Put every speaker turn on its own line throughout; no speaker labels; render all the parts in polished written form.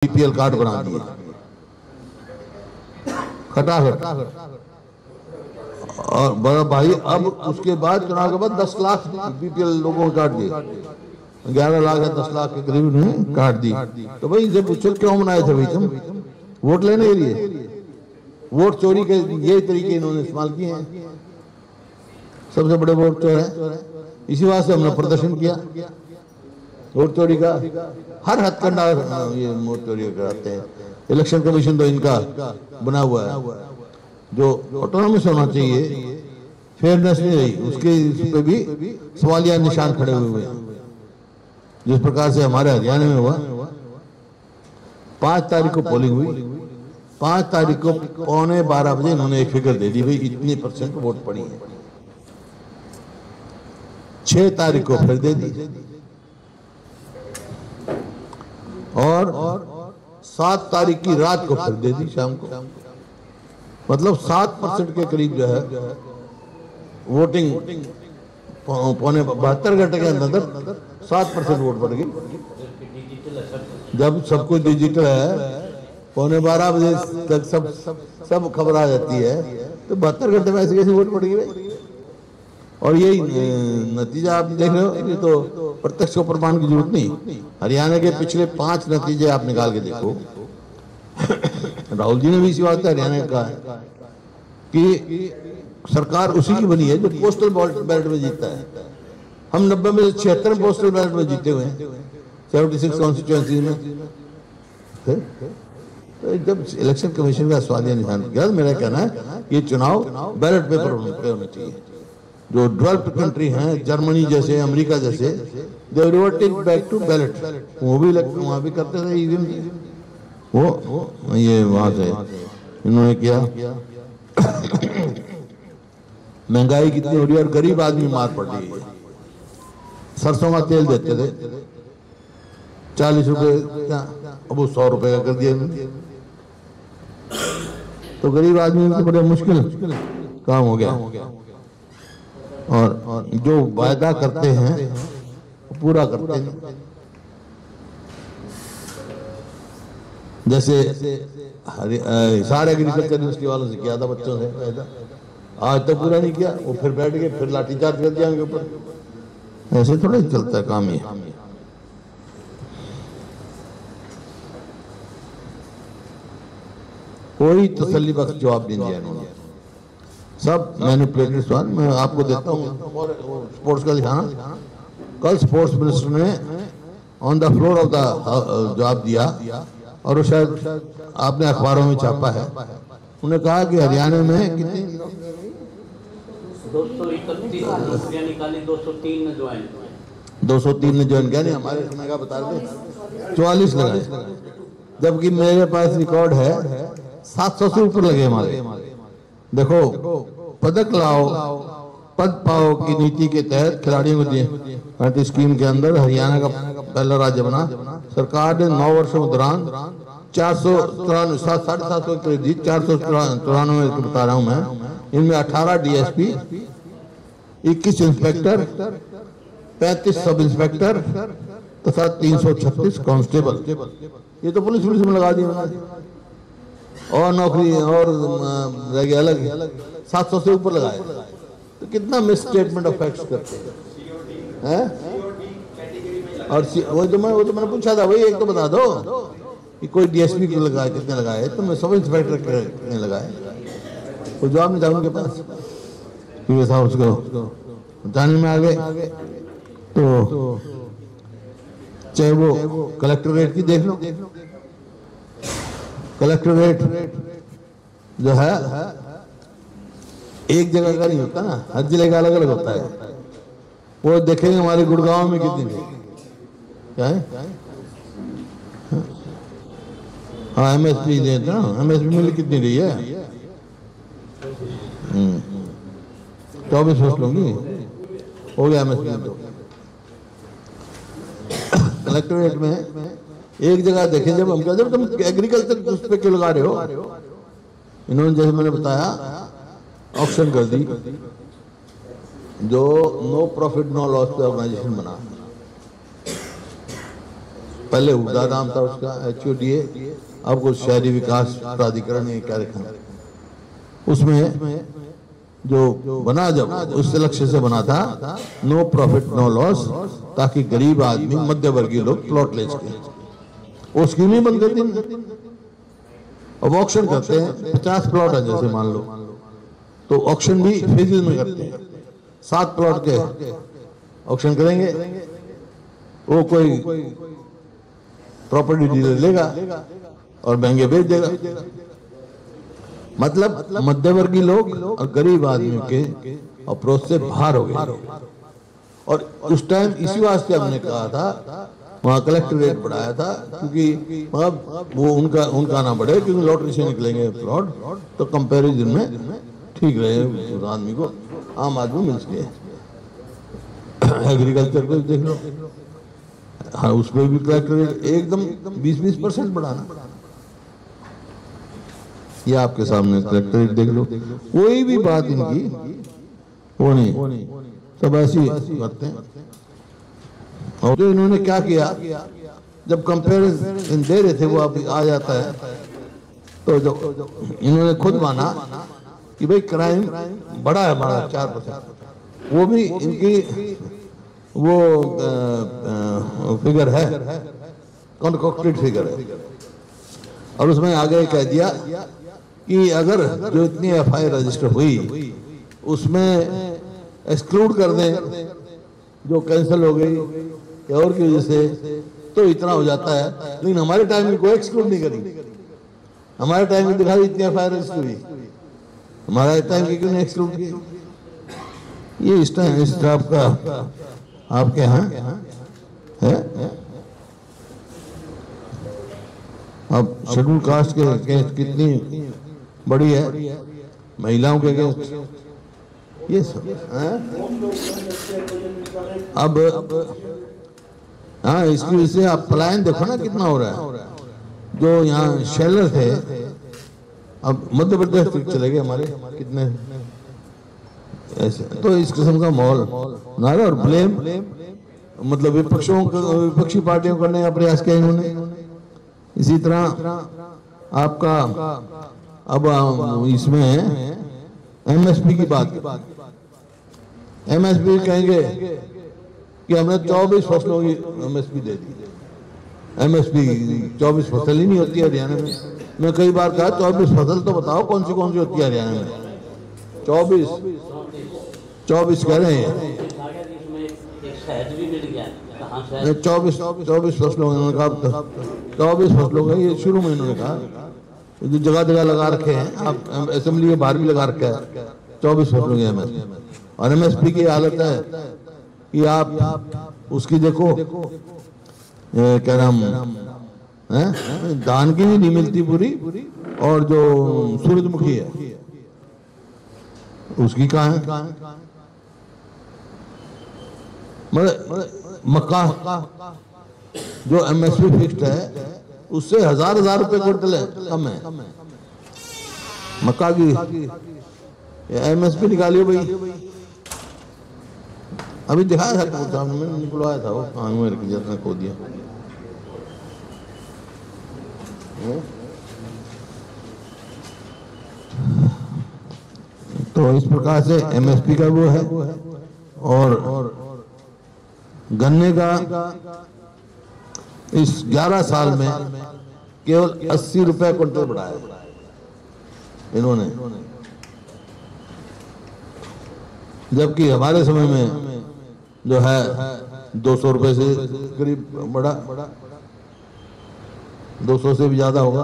BPL card बना दिए खटाखट। और बड़ा भाई अब उसके बाद चुनाव के बाद 10 लाख बीपीएल लोगों को काट दिए, 11 लाख या 10 लाख के करीब उन्हें काट दी। तो भाई जब उछल क्यों बनाए थे भाई तुम? वोट लेने के लिए। वोट चोरी के ये तरीके इन्होंने इस्तेमाल किए हैं। सबसे बड़े वोट चोर है, इसी वास्ते हमने प्रदर्शन किया। वोट चोरी का हर हथकंडा ये वोट चोरी कराते हैं। इलेक्शन कमीशन तो इनका बना हुआ है, जो ऑटोनॉमस होना चाहिए, फेयरनेस नहीं रही, उसके इस पे भी सवालिया निशान खड़े हुए हैं। जिस प्रकार से हमारे हरियाणा में हुआ, 5 तारीख को पोलिंग हुई, 5 तारीख को 11:15 बजे इन्होंने एक फिगर दे दी, भाई इतनी % वोट पड़ी है। 6 तारीख को फिर दे दी और 7 तारीख की रात को फिर दे दी शाम को। मतलब 7% के करीब जो है वोटिंग, पौने 72 घंटे के अंदर 7% वोट बढ़ गई। जब सब कुछ डिजिटल है, 11:15 बजे तक सब खबर आ जाती है, तो 72 घंटे में ऐसे कैसे वोट बढ़ गई? और यही नतीजा आप देख रहे हो। ये तो प्रत्यक्ष को प्रमाण की जरूरत नहीं, हरियाणा के पिछले 5 नतीजे आप निकाल के देखो। राहुल जी ने भी इसी बात हरियाणा का कहा कि सरकार उसी की बनी है जो पोस्टल बैलेट में जीतता है। हम 90 में से 76 पोस्टल बैलेट में जीते हुए हैं, 76 कॉन्स्टिट्यूएंसी में। तो जब इलेक्शन कमीशन का सवालिया निशान किया, मेरा कहना है ये चुनाव बैलेट पेपर पे होना चाहिए। जो डेवलप्ड कंट्री हैं, जर्मनी जैसे, अमेरिका जैसे, दे रिवर्टेड बैक टू बैलेट। वो भी वहां भी करते थे ईवीएम, वो ये वहां से इन्होंने किया। महंगाई कितनी हो रही है और गरीब आदमी मार पड़ रही है। सरसों का तेल देते थे 40 रुपए, अब वो 100 रुपए का कर दिया। तो गरीब आदमी को बड़े मुश्किल काम हो गया। और जो वायदा करते हैं पूरा करते हैं। जैसे हिसार एग्रीकल्चर यूनिवर्सिटी वालों से किया था बच्चों से वायदा, आज तक पूरा नहीं किया। वो फिर बैठ के फिर लाठीचार्ज कर दिया उनके ऊपर। ऐसे थोड़ा ही चलता है काम। ये कोई तसल्ली बख्श जवाब नहीं दिया इन्होंने, सब मैनिपुलेटेड सवाल। मैं आपको देता हूँ स्पोर्ट्स का दिखाना। कल स्पोर्ट्स मिनिस्टर ने on the floor of the जवाब दिया, और वो शायद आपने अखबारों में छापा है। उन्होंने कहा कि हरियाणा में कितनी
231 निकाली, 203 ने ज्वाइन
203 ने ज्वाइन किया। नहीं, हमारे समय का बता दें 44 लगाए, जबकि मेरे पास रिकॉर्ड है 700 से ऊपर लगे हमारे। देखो, पदक लाओ पद पाओ की नीति के तहत खिलाड़ियों को दिए स्कीम के अंदर हरियाणा का पहला राज्य बना। सरकार ने 9 वर्षों के दौरान 493 750 के करीब दी। 493 बता रहा हूँ मैं। इनमें 18 डीएसपी, 21 इंस्पेक्टर, 35 सब इंस्पेक्टर तथा 336 कांस्टेबल। ये तो पुलिस में लगा दिया, और नौकरी और रह गया अलग 700 से ऊपर लगाए। तो कितना मिस स्टेटमेंट ऑफ फैक्ट्स करते हैं। और वो तो मैंने पूछा था, वही एक तो बता दो कि कोई डीएसपी को लगाए, कितने लगाए? तो मैं सब इंस्पेक्टर कितने लगाए? वो जवाब नहीं था उनके पास, क्योंकि साहब उसको जाने में आ गए। तो चाहे वो कलेक्टोरेट की देख लो, कलेक्टोरेट जो है एक जगह का नहीं होता ना, हर जिले का अलग अलग होता है। वो देखेंगे हमारे गुड़गांव में कितनी थी, क्या है? हाँ, एमएसपी देते ना, एमएसपी मिल कितनी रही है? 24 पोस्ट होंगी, हो गया एमएसपी। तो कलेक्टोरेट में एक जगह देखें, जब तुम एग्रीकल्चर उस पे क्यों लगा रहे हो? इन्होंने जैसे मैंने बताया ऑप्शन कर दी, जो नो प्रॉफिट नो लॉस पे ऑर्गेनाइजेशन बना। पहले हुदा नाम था उसका HODA, अब कुछ शहरी विकास प्राधिकरण ने क्या रखा, उसमें जो बना जब उस लक्ष्य से बना था नो प्रॉफिट नो लॉस, ताकि गरीब आदमी मध्य वर्गीय लोग प्लॉट ले सके। वो स्कीम ही बंद कर दी। अब ऑक्शन करते हैं, 50 प्लॉट है जैसे मान लो, तो ऑक्शन भी फेजेस में करते हैं। 7 प्लॉट के ऑक्शन करेंगे, वो कोई प्रॉपर्टी डीलर लेगा और महंगे बेच देगा। मतलब मध्यवर्गीय लोग और गरीब आदमियों के अप्रोच से बाहर हो गए। और उस टाइम इसी वास्ते हमने कहा था वहाँ कलेक्टर रेट बढ़ाया था, क्योंकि अब वो उनका ना बढ़े, क्योंकि लॉटरी से निकलेंगे प्लॉट, तो कंपैरिजन में ठीक रहे उस आदमी को, आम आदमी मिल सके। एग्रीकल्चर को देख लो, हाँ उस पर भी कलेक्टर रेट एकदम 20% बढ़ाना। ये आपके सामने कलेक्टर रेट देख लो, कोई भी बात इनकी वो नहीं, सब ऐसी करते हैं। और जो इन्होंने क्या किया, जब कंपेरिजन दे रहे थे वो अब आ जाता है, तो जो इन्होंने खुद माना कि भाई क्राइम बड़ा है हमारा 4%, वो भी इनकी वो फिगर है, कॉन्कॉक्टेड फिगर है। और उसमें आगे कह दिया कि अगर जो इतनी FIR रजिस्टर हुई उसमें एक्सक्लूड कर दें जो कैंसिल हो गई या और की वजह से, तो इतना हो जाता है। लेकिन हमारे टाइम में कोई एक्सक्लूड नहीं करी, हमारे टाइम में दिखा दी इतनी FIR रजिस्टर हुई, हमारे टाइम की क्यों नहीं एक्सक्लूड की। ये इस टाइम इस टाइप का आपके यहाँ है। अब शेड्यूल कास्ट के केस कितनी बड़ी है, महिलाओं के केस, ये सब है। अब हाँ, इसकी वजह से आप पलायन देखो ना कितना हो रहा है। जो यहाँ शेलर थे अब मध्य प्रदेश तक चले गए हमारे, कितने ऐसे। तो इस किस्म का माहौल ना रहा। और ब्लेम मतलब विपक्षी पार्टियों को करने का प्रयास किया इन्होंने। इसी तरह आपका अब इसमें MSP की बात, MSP कहेंगे कि हमने 24 फसलों की MSP दे दी। MSP 24 फसल ही नहीं होती है हरियाणा में। मैं कई बार कहा 24 फसल तो बताओ कौन सी होती है हरियाणा में। 24 कह रहे हैं, 24 फसलों में, 24 फसलों का ये शुरू में इन्होंने कहा, जो जगह जगह लगा रखे हैं, आप असेंबली के बाहर भी लगा रखा है 24 फसलों की MSP। और MSP की हालत है कि आप उसकी देखो क्या नाम है, धान की भी नहीं मिलती पूरी, और जो सूरजमुखी है उसकी कहाँ है। मतलब मक्का जो MSP फिक्स्ड है उससे 1000 रुपए क्विंटल है, कम है मक्का की। MSP निकालियो भाई, अभी दिखाया था सामने में निकलवाया था वो कानून ने खो दिया। तो इस प्रकार से MSP का वो है। और गन्ने का इस 11 साल में केवल 80 रुपए क्विंटल बढ़ाया इन्होंने, जबकि हमारे समय में जो है 200 रुपए से करीब बढ़ा, 200 से भी ज्यादा होगा।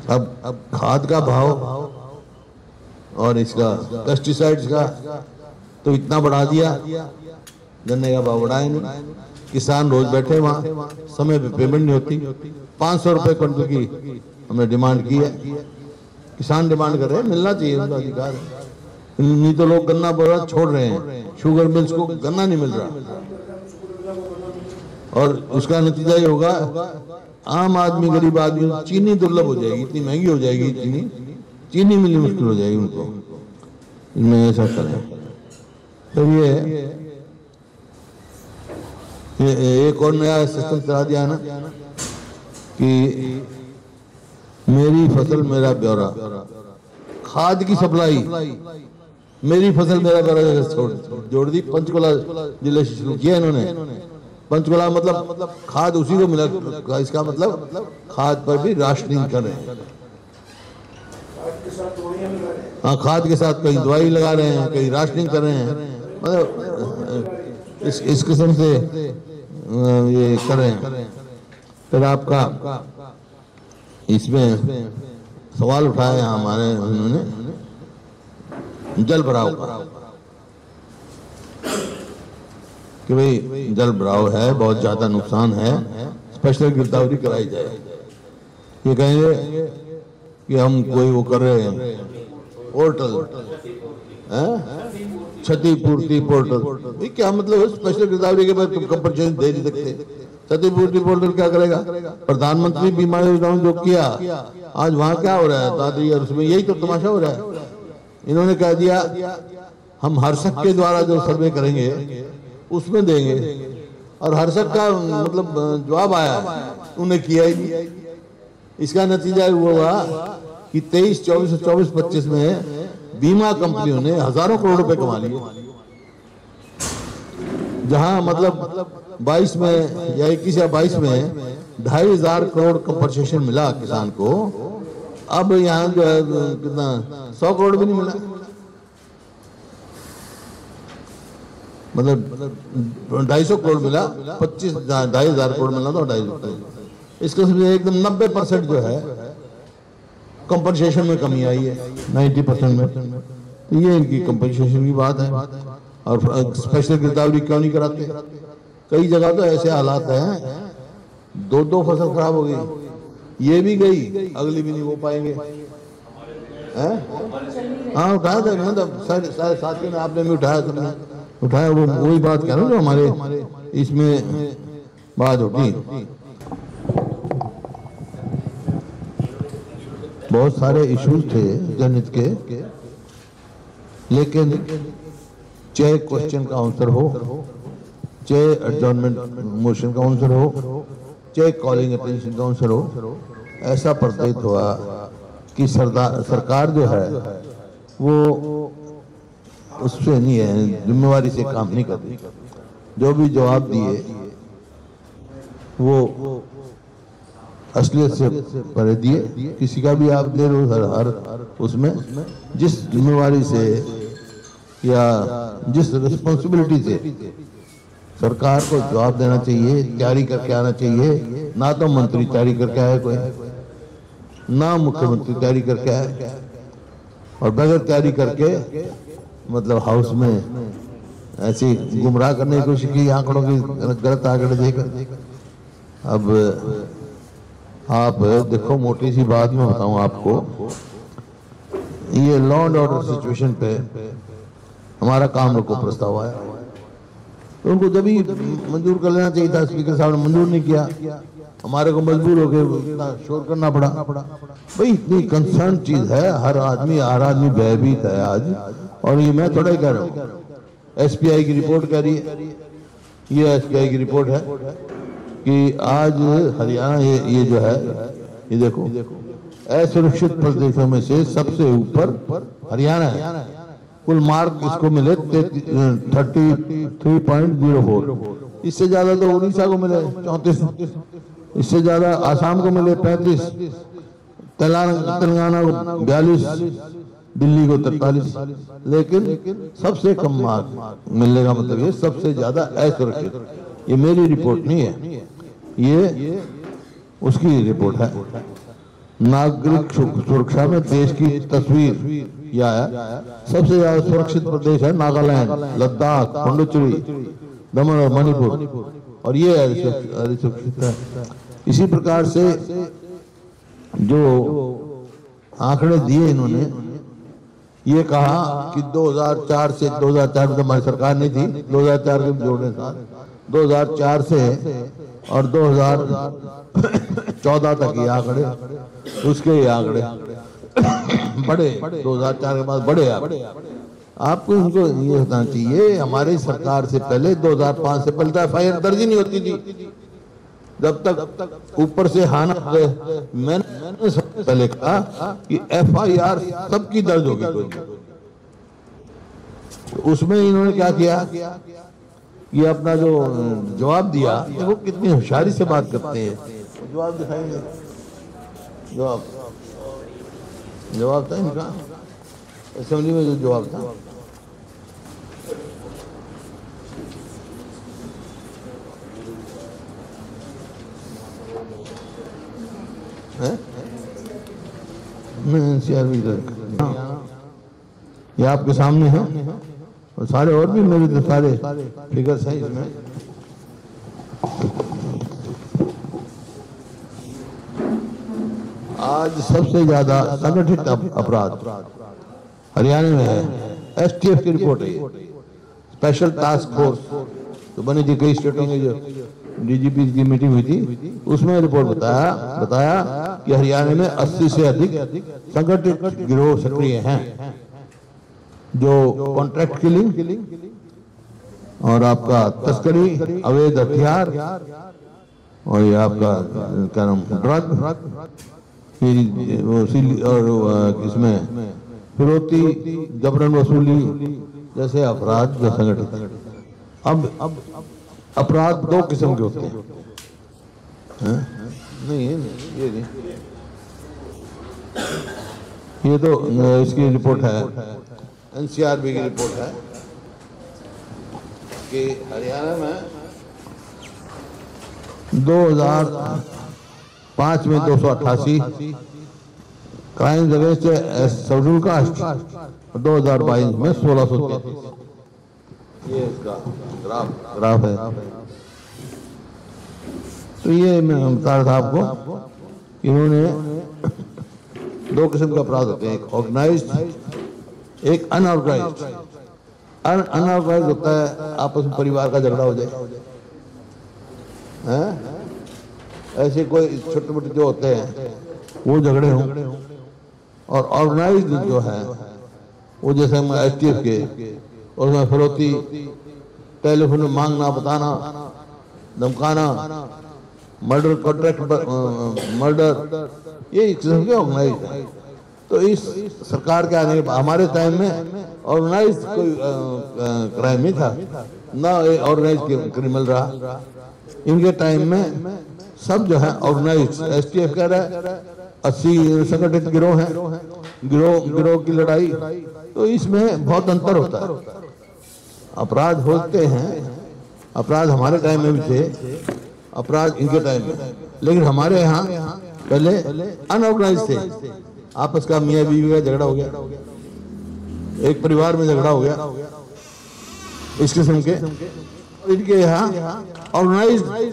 अब खाद का भाव और इसका पेस्टिसाइड्स का तो इतना बढ़ा दिया, गन्ने का भाव बढ़ाया नहीं। किसान रोज बैठे वहां, समय पे पेमेंट नहीं होती। 500 रुपए क्विंटल की हमने डिमांड की है, किसान डिमांड कर रहे हैं, मिलना चाहिए, उनका अधिकार है। नहीं तो लोग गन्ना बहुत छोड़ रहे हैं, शुगर मिल्स को गन्ना नहीं मिल रहा। और उसका नतीजा ये होगा आम आदमी, गरीब आदमी, चीनी दुर्लभ हो जाएगी, इतनी महंगी हो जाएगी चीनी मिलनी मुश्किल हो जाएगी उनको। इनमें ऐसा करें। तो ये एक और नया सिस्टम चला दिया ना कि मेरी फसल मेरा ब्यौरा, खाद की सप्लाई मेरी फसल मेरा ब्यौरा जोड़ दी। पंचकुला जिले से शुरू किया इन्होंने। पंचकुला मतलब खाद उसी को मिला, इसका मतलब खाद पर भी राशनिंग कर रहे हैं। हाँ, खाद के साथ कहीं दवाई लगा रहे हैं, कहीं राशनिंग कर रहे हैं, मतलब इस किस्म से ये कर रहे हैं। फिर आपका इसमें सवाल उठाया है हमारे उन्होंने जल भराव का कि भाई जल भराव है, बहुत ज्यादा नुकसान है, स्पेशल गिरदावरी कराई जाए। ये कहेंगे कि हम कोई वो कर रहे हैं पोर्टल, क्षतिपूर्ति पोर्टल। क्या मतलब स्पेशल गिरदावरी के बाद तुम कंपनसेशन दे नहीं सकते? क्षतिपूर्ति पोर्टल क्या करेगा? प्रधानमंत्री बीमा योजना जो किया, आज वहां क्या हो रहा है दादी, और उसमें यही तो तमाशा हो रहा है। इन्होंने कह दिया हम हर्षक के द्वारा जो सर्वे करेंगे उसमें देंगे, और हर्षक का मतलब जवाब आया उन्हें किया ही नहीं। इसका नतीजा हुआ कि 23, 24, 24, 25 में बीमा कंपनियों ने हजारों करोड़ रुपए कमा लिए, जहां मतलब 22 में या 21 या 22 में 2,500 करोड़ कंपनसेशन मिला किसान को। अब यहाँ जो है कितना 100 करोड़ भी नहीं मिला, मतलब 250 करोड़ मिला, 2,500 करोड़ मिला तो 250 करोड़। इसके समझे एकदम 90% जो है कंपनसेशन में कमी आई है, 90% में। तो ये इनकी कंपनसेशन की बात है। और स्पेशल गिरदावरी क्यों नहीं कराते? कई जगह तो ऐसे हालात हैं, 2 फसल खराब हो गई, ये भी गई, अगली भी नहीं हो पाएंगे। हाँ, उठाया था ना, सारे साथियों ने, आपने भी उठाया, सबने उठाया। वो वही बात कह रहा हूँ जो हमारे इसमें बात होती। बहुत सारे इश्यूज थे जनहित के, लेकिन चाहे क्वेश्चन का आंसर हो, चाहे एडजॉर्नमेंट मोशन का आंसर हो, चाहे कॉलिंग अटेंशन का आंसर हो, ऐसा प्रतीत हुआ कि सरकार जो है वो उससे नहीं है, जिम्मेवारी से काम नहीं कर रही। जो भी जवाब दिए वो असलियत से परे दिए। किसी का भी आप दे रहे हो हर उसमें जिस जिम्मेवारी से या जिस रिस्पॉन्सिबिलिटी से सरकार को जवाब देना चाहिए, तैयारी करके आना चाहिए। ना तो मंत्री तैयारी करके आए कोई, ना मुख्यमंत्री तैयारी करके आए, और बगैर तैयारी करके मतलब हाउस में ऐसी गुमराह करने की कोशिश की, आंकड़ों की गलत आंकड़े देकर। अब आप देखो, मोटी सी बात मैं बताऊं आपको, ये लॉ एंड ऑर्डर सिचुएशन पे हमारा काम रोको प्रस्ताव आया, तो उनको जब ही मंजूर कर लेना चाहिए था। स्पीकर साहब ने मंजूर नहीं किया, हमारे को मजबूर हो गए इतना शोर करना पड़ा। भाई इतनी कंसर्न चीज है, हर आदमी भयभीत है आज। और ये मैं थोड़ा ही कह रहा हूँ, एसपीआई की रिपोर्ट कह रही है, ये एसपीआई की रिपोर्ट है कि आज हरियाणा ये जो है, ये देखो असुरक्षित प्रदेशों में से सबसे ऊपर हरियाणा है। कुल मार्क इसको मिले 33.04, इससे ज्यादा तो उड़ीसा को मिले 34, इससे ज्यादा आसाम को मिले 35, तेलंगाना को 42, दिल्ली को 43, लेकिन सबसे कम मार्क मिलने का मतलब ये सबसे ज्यादा असुरक्षित। ये मेरी रिपोर्ट नहीं है, ये उसकी रिपोर्ट है। नागरिक सुरक्षा में देश की तस्वीर यह है, सबसे ज्यादा सुरक्षित प्रदेश है नागालैंड, लद्दाख, पुडुचेरी, दमन और मणिपुर, और ये सुरक्षित है। इसी प्रकार से जो आंकड़े दिए इन्होंने, ये कहा कि 2004 से 2004 में हमारी सरकार नहीं थी, 2004 के जोड़ने साथ 2004 से और 2014 तक ये आंकड़े, उसके ये आंकड़े बड़े 2004 के बाद बड़े आंकड़े, आपको इनको ये होना चाहिए, हमारी सरकार से पहले 2005 से पहले तो FIR दर्ज ही नहीं होती थी, जब तक ऊपर से हाना मैंने सबसे पहले कहा कि FIR सबकी दर्ज होगी। कोई तो उसमें इन्होंने क्या किया, ये अपना जो जवाब दिया, वो कितनी होशियारी से बात करते हैं। जवाब दिखाएंगे, जवाब था इनका असेंबली में, जो जवाब था ये आपके सामने है, और सारे और भी मेरे तो सारे फिगर्स हैं इसमें। आज सबसे ज्यादा संगठित अपराध हरियाणा में है, STF की रिपोर्ट है, स्पेशल टास्क फोर्स तो बनी थी कई स्टेटों में, जो DGP की मीटिंग हुई थी, उसमें रिपोर्ट बताया कि हरियाणा में 80 से अधिक संगठित गिरोह सक्रिय हैं, जो कॉन्ट्रैक्ट किलिंग और आपका तस्करी, अवैध हथियार, और ये आपका क्या नाम ड्रग, और इसमें फिरौती, जबरन वसूली जैसे अपराध जो संगठित। अब अपराध दो किस्म के होते हैं, नहीं ये नहीं, ये तो इसकी रिपोर्ट है, NCRB की रिपोर्ट है कि हरियाणा में 2005 में 288 क्राइम अगेंस्ट शेड्यूल कास्ट, 2022 में 1633। ये इसका ग्राफ है। तो ये मैं बता रहा था आपको, इन्होंने दो किस्म के अपराध होते हैं, एक ऑर्गेनाइज्ड, एक अनऑर्गेनाइज्ड। अनऑर्गेनाइज्ड होता है आपस में परिवार का झगड़ा हो जाए, ऐसे कोई छोटे मोटे जो होते हैं वो झगड़े हों, और ऑर्गेनाइज्ड जो है वो जैसे हम STF के, और उसमें फिरौती, टेलीफोन में मांगना, बताना, धमकाना, मर्डर, कॉन्ट्रैक्ट मर्डर, ये एक किस्म के ऑर्गेनाइज्ड है। तो इस सरकार के आने के बाद हमारे टाइम में ऑर्गेनाइज्ड कोई क्राइम नहीं था, ना ऑर्गेनाइज्ड क्रिमिनल रहा। इनके टाइम में सब जो है ऑर्गेनाइज्ड, STF कह रहा है 80 संगठित गिरोह हैं, गिरोह की लड़ाई। तो इसमें बहुत अंतर होता है। अपराध होते हैं, अपराध हमारे टाइम में भी थे, अपराध इनके टाइम में, लेकिन हमारे यहाँ पहले अनऑर्गेनाइज्ड थे, आपस का मियाँ बीवी का झगड़ा हो गया, एक परिवार में झगड़ा हो गया, इस किस्म के। इनके यहाँ ऑर्गेनाइज्ड है,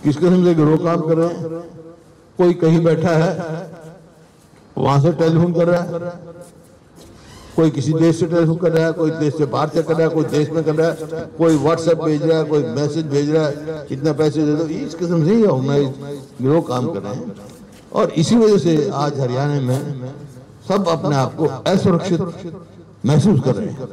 किस किस्म से गिरोह काम कर रहे हैं, कोई कहीं बैठा है वहां से टेलीफोन कर रहा है, कोई किसी देश से टेलीफोन कर रहा है, कोई देश से बाहर से कर रहा है, कोई देश में कर रहा है, कोई व्हाट्सएप भेज रहा है, कोई मैसेज भेज रहा है, कितना पैसे दे दो, इस किस्म से ही ऑर्गेनाइज्ड गिरोह काम कर रहे हैं। और इसी वजह से आज हरियाणा में सब अपने आप को असुरक्षित महसूस कर रहे हैं।